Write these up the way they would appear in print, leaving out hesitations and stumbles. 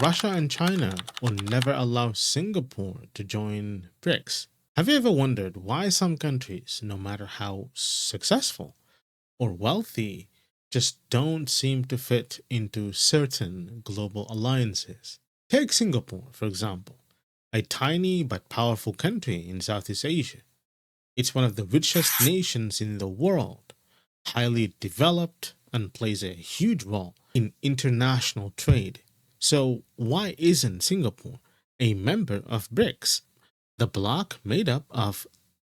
Russia and China will never allow Singapore to join BRICS. Have you ever wondered why some countries, no matter how successful or wealthy, just don't seem to fit into certain global alliances? Take Singapore, for example, a tiny but powerful country in Southeast Asia. It's one of the richest nations in the world, highly developed, and plays a huge role in international trade. So, why isn't Singapore a member of BRICS, the bloc made up of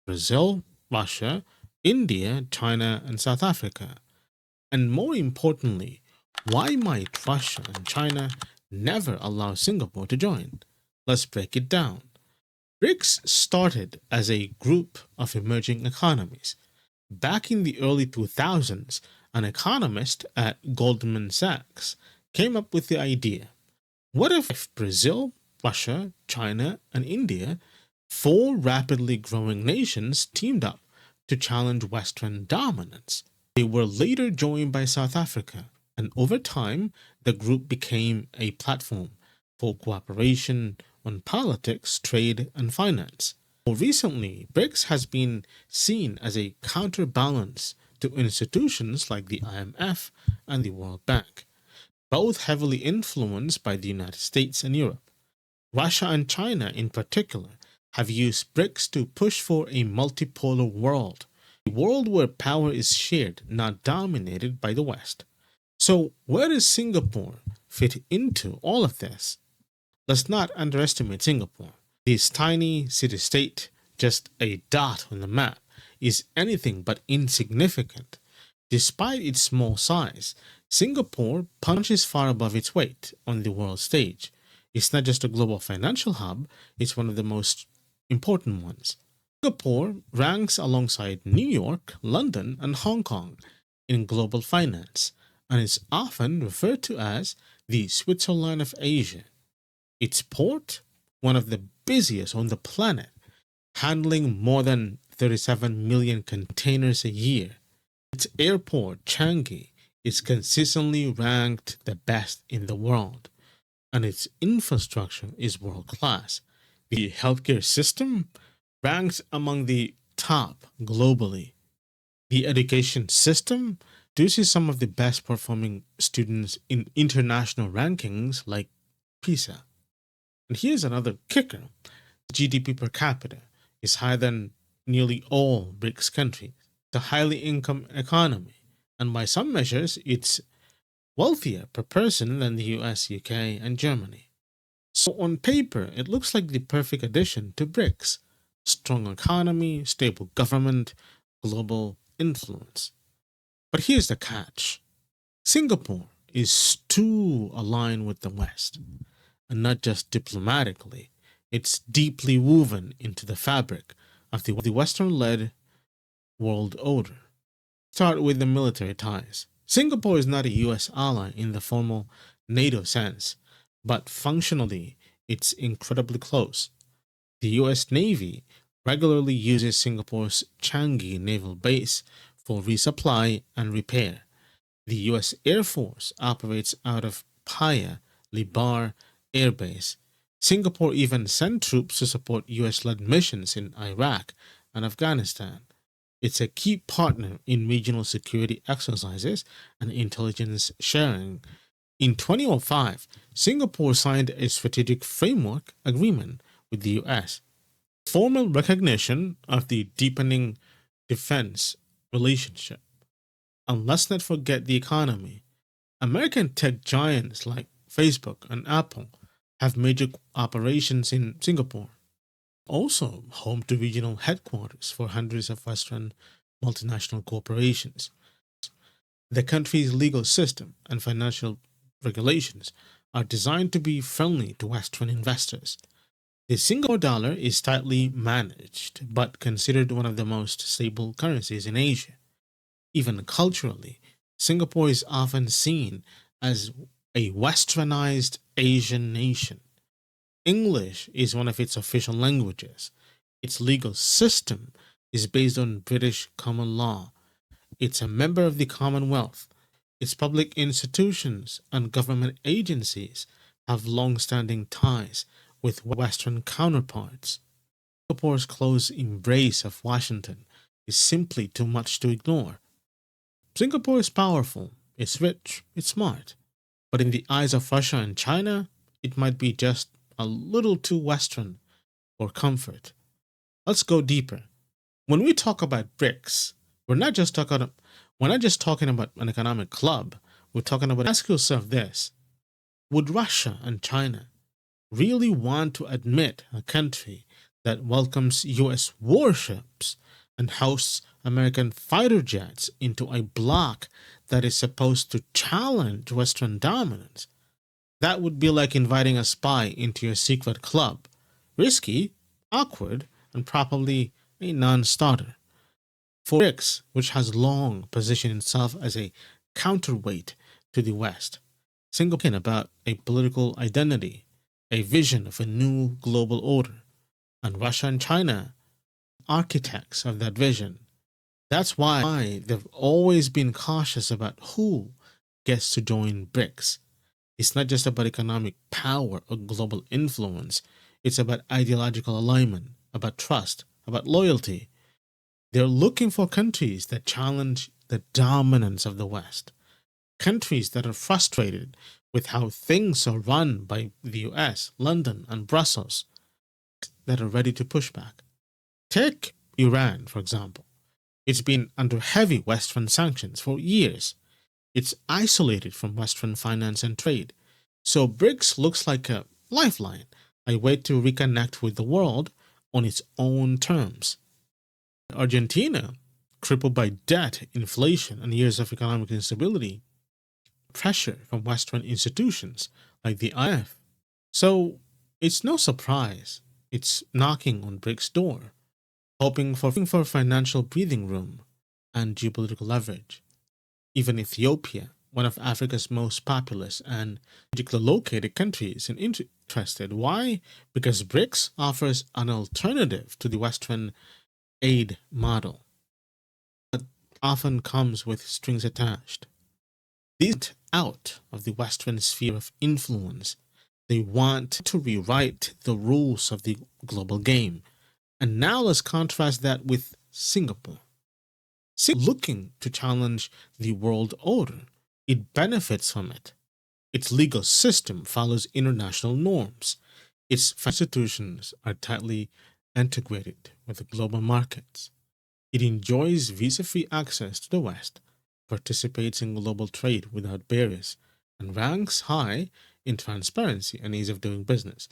Brazil, Russia, India, China, and South Africa? And more importantly, why might Russia and China never allow Singapore to join? Let's break it down. BRICS started as a group of emerging economies. Back in the early 2000s, an economist at Goldman Sachs came up with the idea: what if Brazil, Russia, China, and India, four rapidly growing nations, teamed up to challenge Western dominance? They were later joined by South Africa, and over time, the group became a platform for cooperation on politics, trade, and finance. More recently, BRICS has been seen as a counterbalance to institutions like the IMF and the World Bank, both heavily influenced by the United States and Europe. Russia and China, in particular, have used BRICS to push for a multipolar world, a world where power is shared, not dominated by the West. So, where does Singapore fit into all of this? Let's not underestimate Singapore. This tiny city state, just a dot on the map, is anything but insignificant. Despite its small size, Singapore punches far above its weight on the world stage. It's not just a global financial hub, it's one of the most important ones. Singapore ranks alongside New York, London, and Hong Kong in global finance, and is often referred to as the Switzerland of Asia. Its port, one of the busiest on the planet, handling more than 37 million containers a year. Its airport, Changi, is consistently ranked the best in the world, and its infrastructure is world class. The healthcare system ranks among the top globally. The education system produces some of the best performing students in international rankings like PISA. And here's another kicker: GDP per capita is higher than nearly all BRICS countries. It's a highly income economy, and by some measures, it's wealthier per person than the US, UK, and Germany. So, on paper, it looks like the perfect addition to BRICS: strong economy, stable government, global influence. But here's the catch: Singapore is too aligned with the West, and not just diplomatically. It's deeply woven into the fabric of the Western led world order. Start with the military ties. Singapore is not a US ally in the formal NATO sense, but functionally, it's incredibly close. The US Navy regularly uses Singapore's Changi Naval Base for resupply and repair. The US Air Force operates out of Paya Lebar Air Base. Singapore even sent troops to support US led missions in Iraq and Afghanistan. It's a key partner in regional security exercises and intelligence sharing. In 2005, Singapore signed a strategic framework agreement with the US, formal recognition of the deepening defense relationship. And let's not forget the economy. American tech giants like Facebook and Apple have major operations in Singapore, also home to regional headquarters for hundreds of Western multinational corporations. The country's legal system and financial regulations are designed to be friendly to Western investors. The Singapore dollar is tightly managed, but considered one of the most stable currencies in Asia. Even culturally, Singapore is often seen as a westernized Asian nation. English is one of its official languages. Its legal system is based on British common law. It's a member of the Commonwealth. Its public institutions and government agencies have long-standing ties with Western counterparts. Singapore's close embrace of Washington is simply too much to ignore. Singapore is powerful, it's rich, it's smart, but in the eyes of Russia and China, it might be just a little too Western for comfort. Let's go deeper. When we talk about BRICS, we're not just talking we're not just talking about an economic club. We're talking about ask yourself this. Would Russia and China really want to admit a country that welcomes US warships and hosts American fighter jets into a bloc that is supposed to challenge Western dominance? That would be like inviting a spy into your secret club. Risky, awkward, and probably a non starter. For BRICS, which has long positioned itself as a counterweight to the West, Singapore about a political identity, a vision of a new global order, and Russia and China, architects of that vision. That's why they've always been cautious about who gets to join BRICS. It's not just about economic power or global influence, it's about ideological alignment, about trust, about loyalty. They're looking for countries that challenge the dominance of the West, countries that are frustrated with how things are run by the US, London, and Brussels, that are ready to push back. Take Iran, for example. It's been under heavy Western sanctions for years. It's isolated from Western finance and trade. So BRICS looks like a lifeline, a way to reconnect with the world on its own terms. Argentina, crippled by debt, inflation, and years of economic instability, pressure from Western institutions like the IMF. So it's no surprise it's knocking on BRICS' door, hoping for financial breathing room and geopolitical leverage. Even Ethiopia, one of Africa's most populous and strategically located countries, is interested. Why? Because BRICS offers an alternative to the Western aid model that often comes with strings attached. These out of the Western sphere of influence. They want to rewrite the rules of the global game. And now let's contrast that with Singapore. Singapore looking to challenge the world order. It benefits from it. Its legal system follows international norms. Its institutions are tightly integrated with the global markets. It enjoys visa-free access to the West, participates in global trade without barriers, and ranks high in transparency and ease of doing business.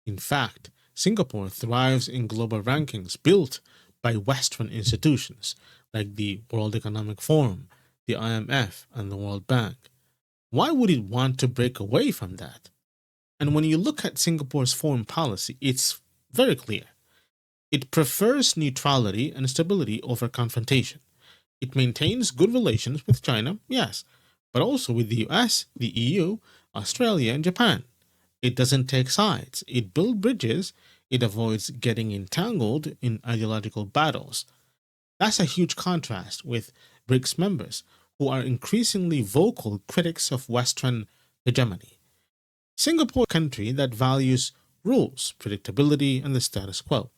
In fact, Singapore thrives in global rankings built by Western institutions like the World Economic Forum, the IMF, and the World Bank. Why would it want to break away from that? And when you look at Singapore's foreign policy, it's very clear. It prefers neutrality and stability over confrontation. It maintains good relations with China, yes, but also with the US, the EU, Australia, and Japan. It doesn't take sides. It builds bridges. It avoids getting entangled in ideological battles. That's a huge contrast with BRICS members, who are increasingly vocal critics of Western hegemony. Singapore is a country that values rules, predictability, and the status quo.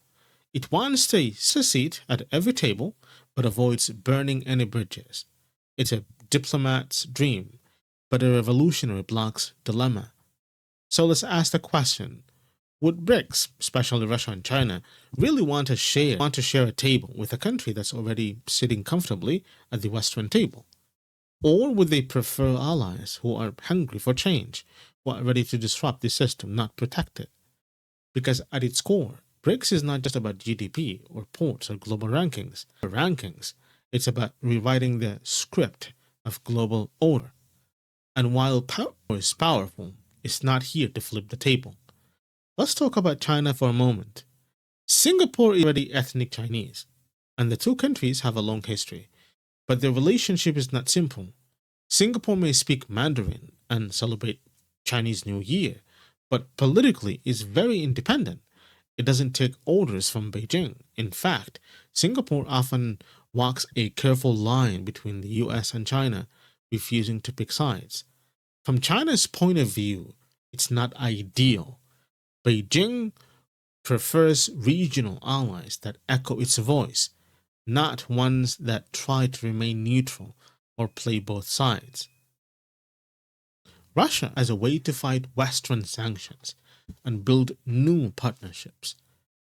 It wants a seat at every table, but avoids burning any bridges. It's a diplomat's dream, but a revolutionary bloc's dilemma. So let's ask the question. Would BRICS, especially Russia and China, really want to share a table with a country that's already sitting comfortably at the Western table? Or would they prefer allies who are hungry for change, who are ready to disrupt the system, not protect it? Because at its core, BRICS is not just about GDP or ports or global rankings. It's about rewriting the script of global order. And while power is powerful, it's not here to flip the table. Let's talk about China for a moment. Singapore is already ethnic Chinese, and the two countries have a long history, but their relationship is not simple. Singapore may speak Mandarin and celebrate Chinese New Year, but politically is very independent. It doesn't take orders from Beijing. In fact, Singapore often walks a careful line between the US and China, refusing to pick sides. From China's point of view, It's not ideal. Beijing prefers regional allies that echo its voice, not ones that try to remain neutral or play both sides. Russia as a way to fight Western sanctions and build new partnerships.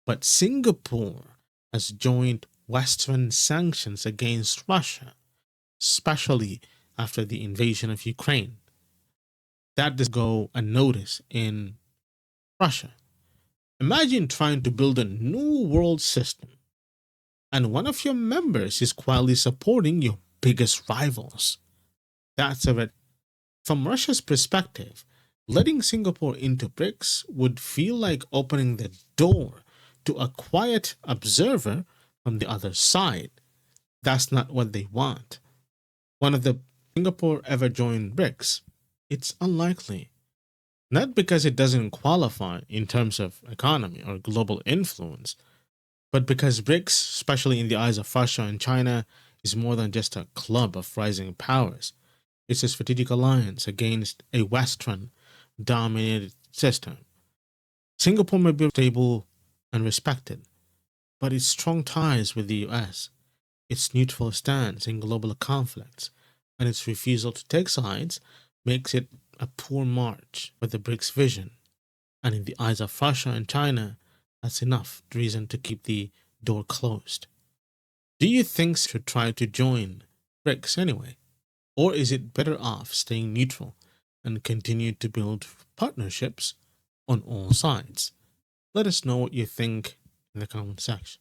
But Singapore has joined Western sanctions against Russia, especially after the invasion of Ukraine. That does go unnoticed in Russia. Imagine trying to build a new world system, and one of your members is quietly supporting your biggest rivals. That's a red. From Russia's perspective, letting Singapore into BRICS would feel like opening the door to a quiet observer from the other side. That's not what they want. One of the Singapore ever join BRICS? It's unlikely. Not because it doesn't qualify in terms of economy or global influence, but because BRICS, especially in the eyes of Russia and China, is more than just a club of rising powers. It's a strategic alliance against a Western dominated system. Singapore may be stable and respected, but its strong ties with the US, its neutral stance in global conflicts, and its refusal to take sides makes it a poor match with the BRICS vision. And in the eyes of Russia and China, that's enough reason to keep the door closed. Do you think should try to join BRICS anyway? Or is it better off staying neutral and continue to build partnerships on all sides? Let us know what you think in the comment section.